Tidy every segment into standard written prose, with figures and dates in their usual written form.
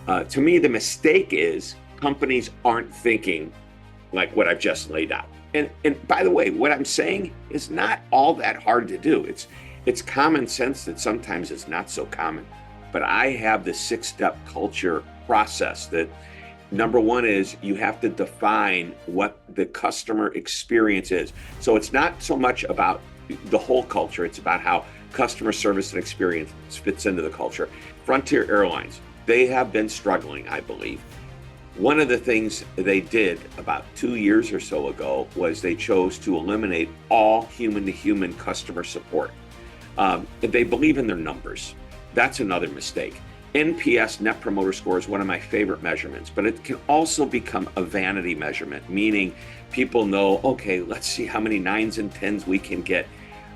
To me, the mistake is companies aren't thinking like what I've just laid out. And by the way, what I'm saying is not all that hard to do. It's common sense that sometimes it's not so common. But I have the 6-step culture process that number one is you have to define what the customer experience is. So it's not so much about the whole culture, it's about how customer service and experience fits into the culture. Frontier Airlines, they have been struggling, I believe. One of the things they did about 2 years or so ago was they chose to eliminate all human-to-human customer support. They believe in their numbers. That's another mistake. NPS, Net Promoter Score, is one of my favorite measurements, but it can also become a vanity measurement, meaning people know, okay, let's see how many 9s and 10s we can get.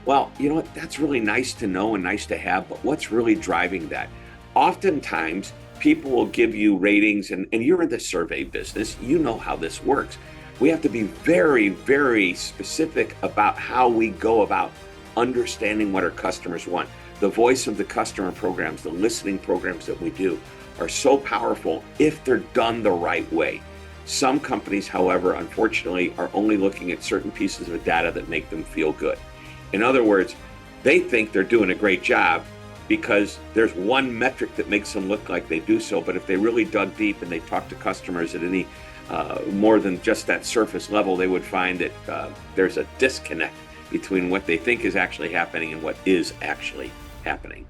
Well, you know what? That's really nice to know and nice to have, but what's really driving that? Oftentimes, people will give you ratings, and you're in the survey business, you know how this works. We have to be very, very specific about how we go about understanding what our customers want. The voice of the customer programs, the listening programs that we do are so powerful if they're done the right way. Some companies, however, unfortunately, are only looking at certain pieces of data that make them feel good. In other words, they think they're doing a great job because there's one metric that makes them look like they do so. But if they really dug deep and they talked to customers at any more than just that surface level, they would find that there's a disconnect between what they think is actually happening and what is actually happening.